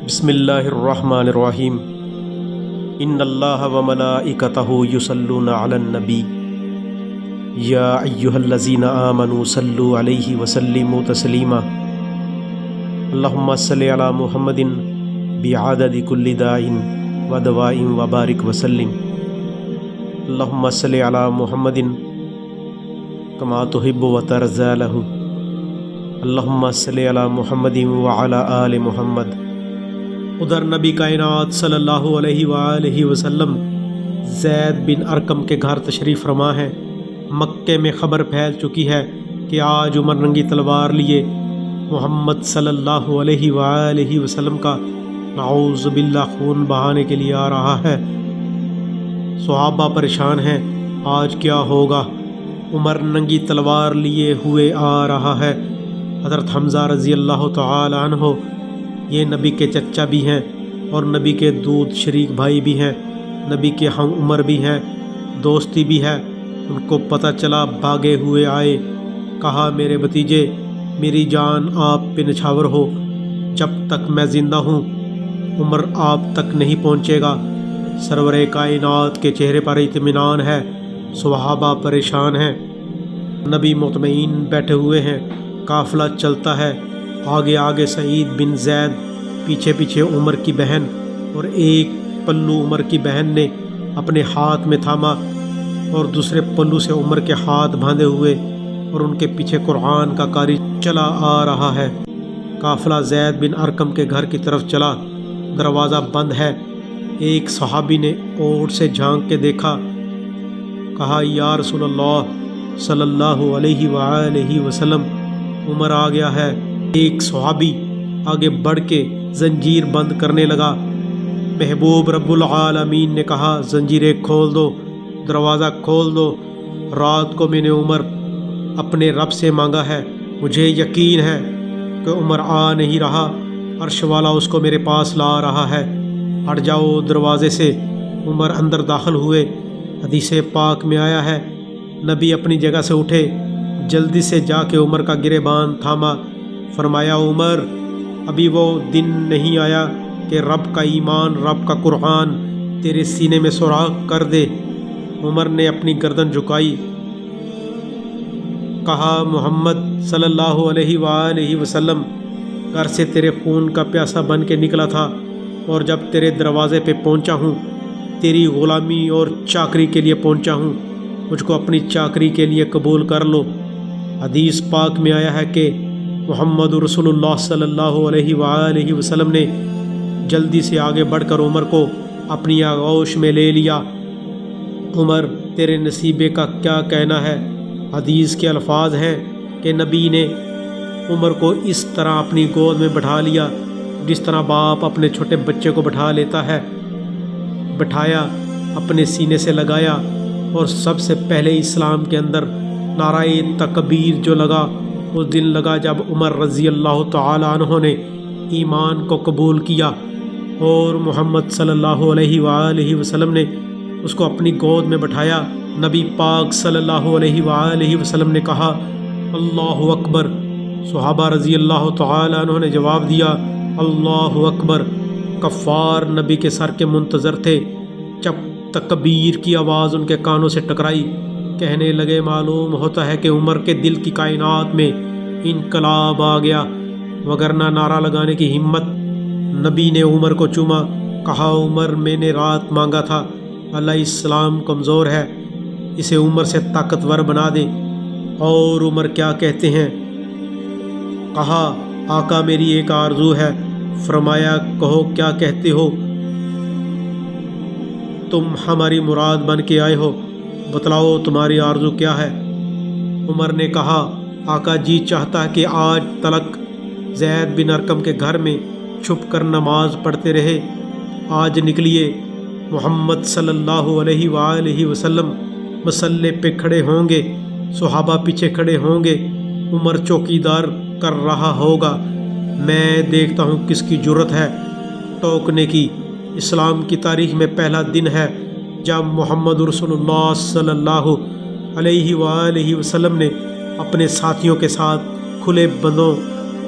بسم اللہ الرحمن الرحیم ان اللہ و ملائکتہ یصلون علی النبی یا ایہا الذین آمنوا صلوا علیہ وسلموا تسلیما اللہم صلی علی محمد بعدد کل داء و دواء وبارک وسلم اللہم صلی علی محمد کما تحب و ترضی لہ اللہم صلی علی محمد وعلی آل محمد۔ ادھر نبی کائنات صلی اللہ علیہ وآلہ وسلم زید بن ارقم کے گھر تشریف فرما ہے۔ مکے میں خبر پھیل چکی ہے کہ آج عمر ننگی تلوار لیے محمد صلی اللہ علیہ وآلہ وسلم کا نعوذ باللہ خون بہانے کے لیے آ رہا ہے۔ صحابہ پریشان ہیں، آج کیا ہوگا؟ عمر ننگی تلوار لیے ہوئے آ رہا ہے۔ حضرت حمزہ رضی اللہ تعالی عنہ یہ نبی کے چچا بھی ہیں اور نبی کے دودھ شریک بھائی بھی ہیں، نبی کے ہم عمر بھی ہیں، دوستی بھی ہے۔ ان کو پتہ چلا، بھاگے ہوئے آئے، کہا میرے بھتیجے میری جان آپ پہ نچھاور ہو، جب تک میں زندہ ہوں عمر آپ تک نہیں پہنچے گا۔ سرور کائنات کے چہرے پر اطمینان ہے، صحابہ پریشان ہیں، نبی مطمئن بیٹھے ہوئے ہیں۔ قافلہ چلتا ہے، آگے آگے سعید بن زید، پیچھے پیچھے عمر کی بہن، اور ایک پلو عمر کی بہن نے اپنے ہاتھ میں تھاما اور دوسرے پلو سے عمر کے ہاتھ باندھے ہوئے، اور ان کے پیچھے قرآن کا قاری چلا آ رہا ہے۔ قافلہ زید بن ارقم کے گھر کی طرف چلا، دروازہ بند ہے۔ ایک صحابی نے اوٹ سے جھانک کے دیکھا، کہا یا رسول اللہ صلی اللہ علیہ وآلہ وسلم، عمر آ گیا ہے۔ ایک صحابی آگے بڑھ کے زنجیر بند کرنے لگا۔ محبوب رب العالمین نے کہا زنجیریں کھول دو، دروازہ کھول دو، رات کو میں نے عمر اپنے رب سے مانگا ہے، مجھے یقین ہے کہ عمر آ نہیں رہا، عرش والا اس کو میرے پاس لا رہا ہے، ہٹ جاؤ دروازے سے۔ عمر اندر داخل ہوئے۔ حدیث پاک میں آیا ہے، نبی اپنی جگہ سے اٹھے، جلدی سے جا کے عمر کا گریبان تھاما، فرمایا عمر ابھی وہ دن نہیں آیا کہ رب کا ایمان، رب کا قرآن تیرے سینے میں سوراخ کر دے۔ عمر نے اپنی گردن جھکائی، کہا محمد صلی اللہ علیہ وآلہ وسلم گھر سے تیرے خون کا پیاسا بن کے نکلا تھا، اور جب تیرے دروازے پہ پہنچا ہوں، تیری غلامی اور چاکری کے لیے پہنچا ہوں، مجھ کو اپنی چاکری کے لیے قبول کر لو۔ حدیث پاک میں آیا ہے کہ محمد رسول اللہ صلی اللہ علیہ وآلہ وسلم نے جلدی سے آگے بڑھ کر عمر کو اپنی آغوش میں لے لیا۔ عمر تیرے نصیبے کا کیا کہنا ہے؟ حدیث کے الفاظ ہیں کہ نبی نے عمر کو اس طرح اپنی گود میں بٹھا لیا جس طرح باپ اپنے چھوٹے بچے کو بٹھا لیتا ہے۔ بٹھایا، اپنے سینے سے لگایا، اور سب سے پہلے اسلام کے اندر نعرہ تکبیر جو لگا، اس دن لگا جب عمر رضی اللہ تعالی عنہ نے ایمان کو قبول کیا، اور محمد صلی اللہ علیہ وآلہ وسلم نے اس کو اپنی گود میں بٹھایا۔ نبی پاک صلی اللہ علیہ وآلہ وسلم نے کہا اللہ اکبر۔ صحابہ رضی اللہ تعالی عنہ نے جواب دیا اللہ اکبر۔ کفار نبی کے سر کے منتظر تھے، جب تکبیر کی آواز ان کے کانوں سے ٹکرائی، کہنے لگے معلوم ہوتا ہے کہ عمر کے دل کی کائنات میں انقلاب آ گیا، وگرنہ نعرہ لگانے کی ہمت۔ نبی نے عمر کو چوما، کہا عمر میں نے رات مانگا تھا، اللہ اسلام کمزور ہے، اسے عمر سے طاقتور بنا دے۔ اور عمر کیا کہتے ہیں؟ کہا آقا میری ایک آرزو ہے۔ فرمایا کہو کیا کہتے ہو؟ تم ہماری مراد بن کے آئے ہو، بتلاؤ تمہاری آرزو کیا ہے؟ عمر نے کہا آقا جی چاہتا ہے کہ آج تلک زید بن ارقم کے گھر میں چھپ کر نماز پڑھتے رہے، آج نکلیے، محمد صلی اللہ علیہ وآلہ وسلم مصلی پہ کھڑے ہوں گے، صحابہ پیچھے کھڑے ہوں گے، عمر چوکیدار کر رہا ہوگا، میں دیکھتا ہوں کس کی جرت ہے ٹوکنے کی۔ اسلام کی تاریخ میں پہلا دن ہے جب محمد رسول اللہ صلی اللہ علیہ وآلہ وسلم نے اپنے ساتھیوں کے ساتھ کھلے بندوں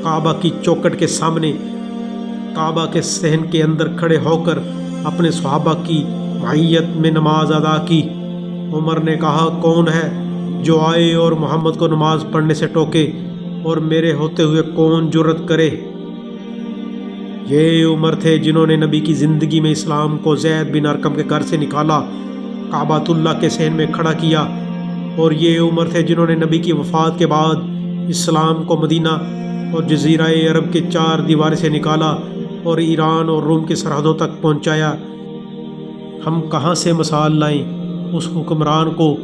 کعبہ کی چوکٹ کے سامنے کعبہ کے صحن کے اندر کھڑے ہو کر اپنے صحابہ کی معیت میں نماز ادا کی۔ عمر نے کہا، کون ہے جو آئے اور محمد کو نماز پڑھنے سے ٹوکے، اور میرے ہوتے ہوئے کون جرأت کرے؟ یہ عمر تھے جنہوں نے نبی کی زندگی میں اسلام کو زید بن ارقم کے گھر سے نکالا، کعبۃ اللہ کے صحن میں کھڑا کیا، اور یہ عمر تھے جنہوں نے نبی کی وفات کے بعد اسلام کو مدینہ اور جزیرہ عرب کے 4 دیواریں سے نکالا اور ایران اور روم کی سرحدوں تک پہنچایا۔ ہم کہاں سے مثال لائیں؟ اس حکمران کو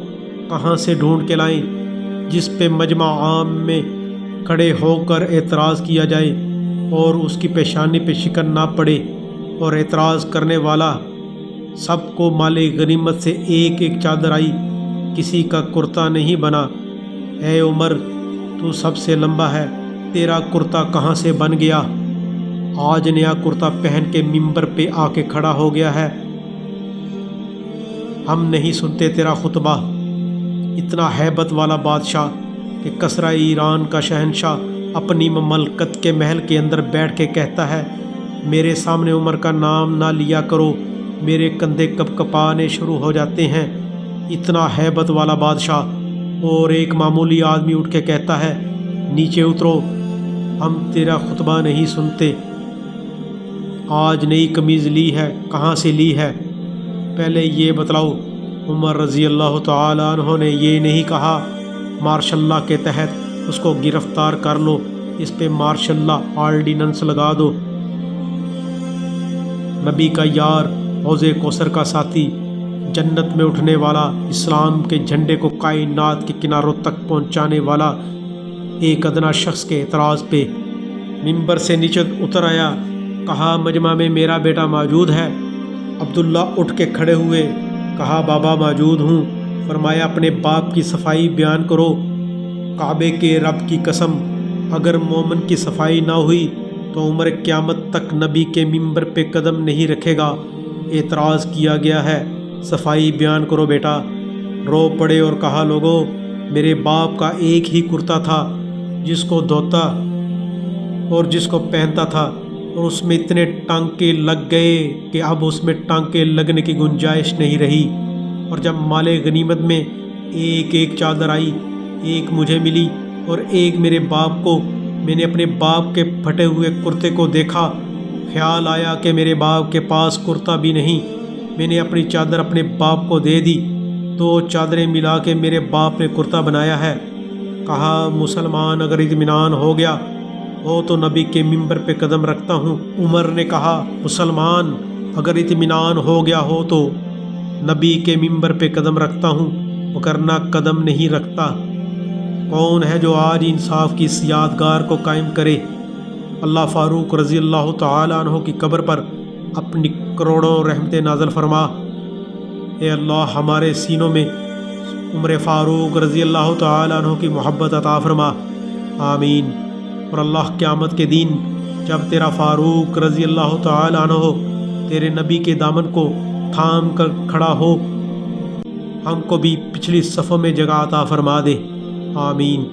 کہاں سے ڈھونڈ کے لائیں جس پہ مجمع عام میں کھڑے ہو کر اعتراض کیا جائے اور اس کی پیشانی پہ شکن نہ پڑے، اور اعتراض کرنے والا سب کو مال غنیمت سے ایک ایک چادر آئی، کسی کا کرتا نہیں بنا۔ اے عمر، تو سب سے لمبا ہے، تیرا کرتا کہاں سے بن گیا؟ آج نیا کرتا پہن کے ممبر پہ آ کے کھڑا ہو گیا ہے۔ ہم نہیں سنتے تیرا خطبہ۔ اتنا ہیبت والا بادشاہ کہ کسرا ایران کا شہنشاہ اپنی مملکت کے محل کے اندر بیٹھ کے کہتا ہے، میرے سامنے عمر کا نام نہ لیا کرو، میرے کندھے کپ کپانے شروع ہو جاتے ہیں۔ اتنا ہیبت والا بادشاہ، اور ایک معمولی آدمی اٹھ کے کہتا ہے، نیچے اترو، ہم تیرا خطبہ نہیں سنتے۔ آج نئی قمیض لی ہے، کہاں سے لی ہے؟ پہلے یہ بتلاؤ۔ عمر رضی اللہ تعالیٰ عنہ نے یہ نہیں کہا، مارشل اللہ کے تحت اس کو گرفتار کر لو، اس پہ مارشل اللہ آرڈیننس لگا دو۔ نبی کا یار، حوض کوثر کا ساتھی، جنت میں اٹھنے والا، اسلام کے جھنڈے کو کائنات کے کناروں تک پہنچانے والا ایک ادنا شخص کے اعتراض پہ ممبر سے نیچے اتر آیا، کہا، مجمع میں میرا بیٹا موجود ہے؟ عبداللہ اٹھ کے کھڑے ہوئے، کہا، بابا موجود ہوں۔ فرمایا، اپنے باپ کی صفائی بیان کرو۔ کعبے کے رب کی قسم، اگر مومن کی صفائی نہ ہوئی تو عمر قیامت تک نبی کے ممبر پہ قدم نہیں رکھے گا۔ اعتراض کیا گیا ہے، صفائی بیان کرو بیٹا۔ رو پڑے اور کہا، لوگو، میرے باپ کا ایک ہی کرتا تھا جس کو دھوتا اور جس کو پہنتا تھا، اور اس میں اتنے ٹانکے لگ گئے کہ اب اس میں ٹانکے لگنے کی گنجائش نہیں رہی۔ اور جب مال غنیمت میں ایک ایک چادر آئی، ایک مجھے ملی اور ایک میرے باپ کو، میں نے اپنے باپ کے پھٹے ہوئے کرتے کو دیکھا، خیال آیا کہ میرے باپ کے پاس کرتا بھی نہیں۔ میں نے اپنی چادر اپنے باپ کو دے دی، 2 چادریں ملا کے میرے باپ نے کرتا بنایا ہے۔ کہا، مسلمان اگر اطمینان ہو گیا ہو تو نبی کے ممبر پہ قدم رکھتا ہوں۔ عمر نے کہا، مسلمان اگر اطمینان ہو گیا ہو تو نبی کے ممبر پہ قدم رکھتا ہوں، وگرنہ قدم نہیں رکھتا۔ کون ہے جو آج انصاف کی اس یادگار کو قائم کرے؟ اللہ فاروق رضی اللہ تعالیٰ عنہ کی قبر پر اپنی کروڑوں رحمتیں نازل فرما۔ اے اللہ، ہمارے سینوں میں عمر فاروق رضی اللہ تعالیٰ عنہ کی محبت عطا فرما، آمین۔ اور اللہ قیامت کے دن جب تیرا فاروق رضی اللہ تعالیٰ عنہ تیرے نبی کے دامن کو تھام کر کھڑا ہو، ہم کو بھی پچھلی صفوں میں جگہ عطا فرما دے، آمین۔